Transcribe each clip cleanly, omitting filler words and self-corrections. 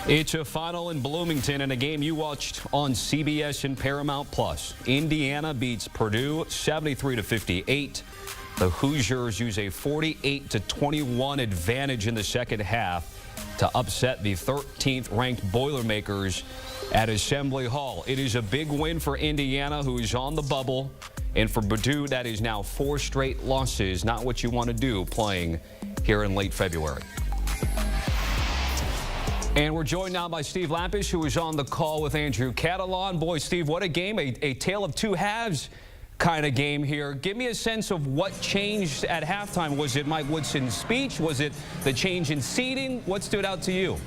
It's a final in Bloomington and a game you watched on CBS and Paramount Plus. Indiana beats Purdue 73-58. The Hoosiers use a 48-21 advantage in the second half to upset the 13th ranked Boilermakers at Assembly Hall. It is a big win for Indiana, who is on the bubble, and for Purdue, that is now 4 straight losses. Not what you want to do playing here in late February. And we're joined now by Steve Lappas, who is on the call with Andrew Catalan. Boy, Steve, what a game, a tale of two halves kind of game here. Give me a sense of what changed at halftime. Was it Mike Woodson's speech? Was it the change in seating? What stood out to you?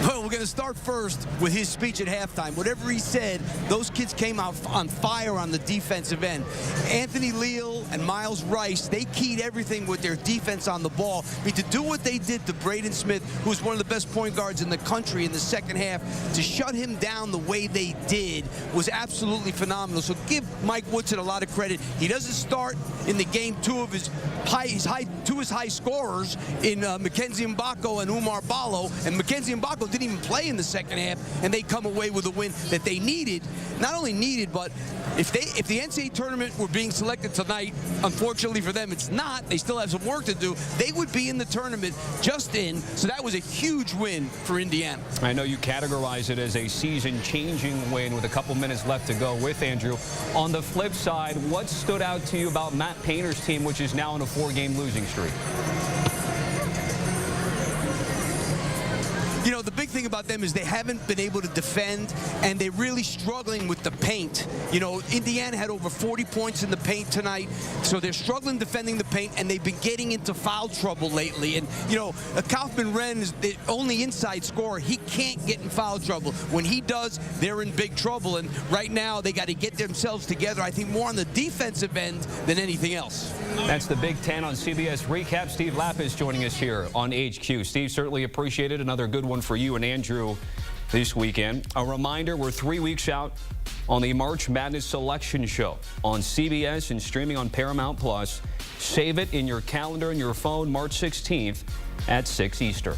Well, we're going to start first with his speech at halftime. Whatever he said, those kids came out on fire on the defensive end. Anthony Leal and Miles Rice, they keyed everything with their defense on the ball. I mean, to do what they did to Braden Smith, who's one of the best point guards in the country in the second half, to shut him down the way they did was absolutely phenomenal. So give Mike Woodson a lot of credit. He doesn't start in the game two of his high scorers in Mackenzie Mbako and Umar Ballo, and Mackenzie Mbako didn't even play in the second half, and they come away with a win that they needed. Not only needed, but if the NCAA tournament were being selected tonight, unfortunately for them, it's not. They still have some work to do. They would be in the tournament just in, so that was a huge win for Indiana. I know you categorize it as a season-changing win with a couple minutes left to go with Andrew. On the flip side, what stood out to you about Matt Painter's team, which is now on a 4-game losing streak? You know, the big thing about them is they haven't been able to defend, and they're really struggling with the paint. You know, Indiana had over 40 points in the paint tonight, so they're struggling defending the paint, and they've been getting into foul trouble lately. And, you know, Kaufman Wren is the only inside scorer. He can't get in foul trouble. When he does, they're in big trouble, and right now they got to get themselves together, I think, more on the defensive end than anything else. That's the Big Ten on CBS Recap. Steve Lappas joining us here on HQ. Steve, certainly appreciated. Another good one for you and Andrew this weekend. A reminder, we're 3 weeks out on the March Madness Selection Show on CBS and streaming on Paramount Plus. Save it in your calendar and your phone, March 16th at 6 Eastern.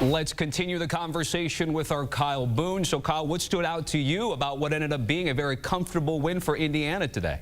Let's continue the conversation with our Kyle Boone. So, Kyle, what stood out to you about what ended up being a very comfortable win for Indiana today?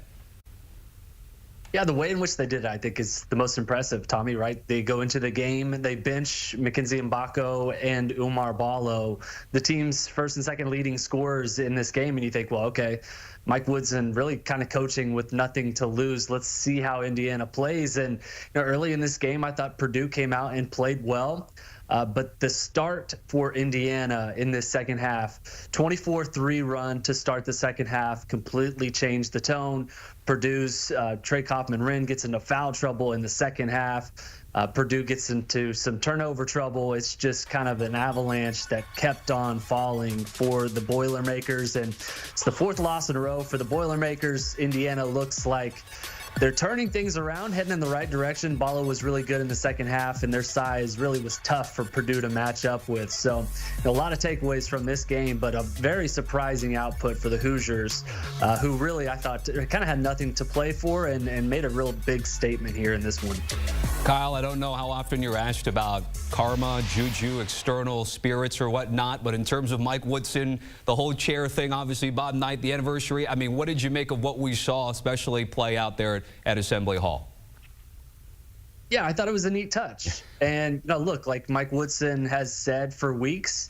Yeah, the way in which they did it, I think, is the most impressive, Tommy, right? They go into the game, they bench Mackenzie Mbako and Umar Ballo, the team's first and second leading scorers in this game, and you think, well, okay, Mike Woodson really kind of coaching with nothing to lose. Let's see how Indiana plays. And you know, early in this game, I thought Purdue came out and played well. But the start for Indiana in this second half, 24-3 run to start the second half, completely changed the tone. Purdue's Trey Kaufman-Wren gets into foul trouble in the second half. Purdue gets into some turnover trouble. It's just kind of an avalanche that kept on falling for the Boilermakers. And it's the 4th loss in a row for the Boilermakers. Indiana looks like they're turning things around, heading in the right direction. Ballo was really good in the second half, and their size really was tough for Purdue to match up with. So a lot of takeaways from this game, but a very surprising output for the Hoosiers, who really, I thought, kind of had nothing to play for and made a real big statement here in this one. Kyle, I don't know how often you're asked about karma, juju, external spirits or whatnot, but in terms of Mike Woodson, the whole chair thing, obviously Bob Knight, the anniversary, I mean, what did you make of what we saw, especially play out there at Assembly Hall? Yeah, I thought it was a neat touch. And, you know, look, like Mike Woodson has said for weeks,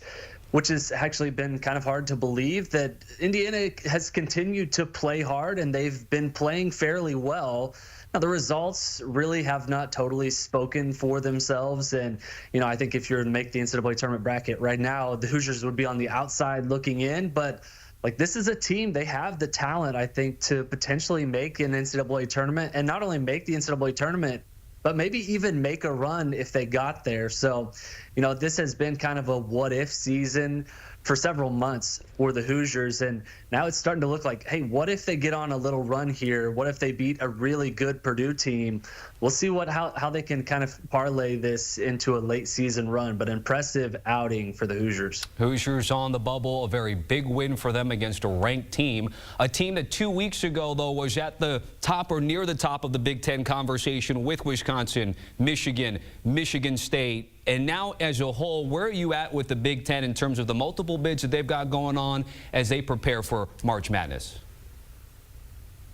which has actually been kind of hard to believe, that Indiana has continued to play hard, and they've been playing fairly well. Now, the results really have not totally spoken for themselves. And, you know, I think if you're to make the NCAA tournament bracket right now, the Hoosiers would be on the outside looking in. But, like, this is a team, they have the talent, I think, to potentially make an NCAA tournament, and not only make the NCAA tournament, but maybe even make a run if they got there. So, you know, this has been kind of a what-if season for several months for the Hoosiers, and now it's starting to look like, hey, what if they get on a little run here? What if they beat a really good Purdue team? We'll see how they can kind of parlay this into a late season run, but impressive outing for the Hoosiers. Hoosiers on the bubble, a very big win for them against a ranked team. A team that 2 weeks ago, though, was at the top or near the top of the Big Ten conversation with Wisconsin, Michigan, Michigan State. And now, as a whole, where are you at with the Big Ten in terms of the multiple bids that they've got going on as they prepare for March Madness?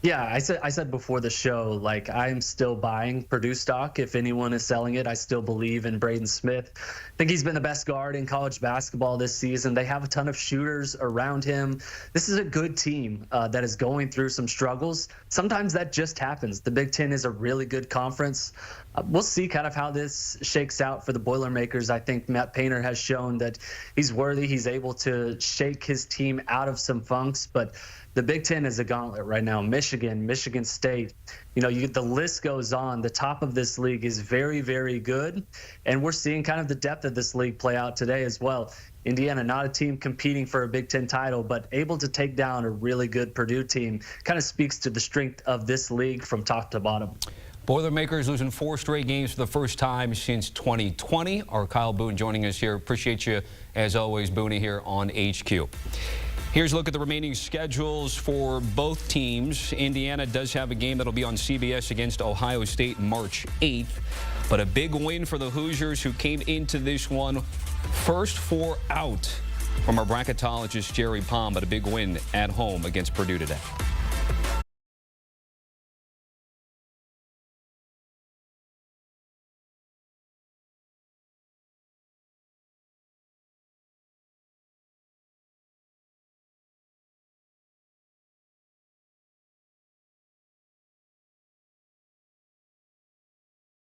Yeah, I said before the show, like, I'm still buying Purdue stock. If anyone is selling it, I still believe in Braden Smith. I think he's been the best guard in college basketball this season. They have a ton of shooters around him. This is a good team that is going through some struggles. Sometimes that just happens. The Big Ten is a really good conference. We'll see kind of how this shakes out for the Boilermakers. I think Matt Painter has shown that he's worthy. He's able to shake his team out of some funks, but the Big Ten is a gauntlet right now. Michigan, Michigan State, the list goes on. The top of this league is very, very good, and we're seeing kind of the depth of this league play out today as well. Indiana, not a team competing for a Big Ten title, but able to take down a really good Purdue team. Kind of speaks to the strength of this league from top to bottom. Boilermakers losing 4 straight games for the first time since 2020. Our Kyle Boone joining us here. Appreciate you, as always, Booney, here on HQ. Here's a look at the remaining schedules for both teams. Indiana does have a game that'll be on CBS against Ohio State March 8th. But a big win for the Hoosiers, who came into this one first 4 out from our bracketologist Jerry Palm, but a big win at home against Purdue today.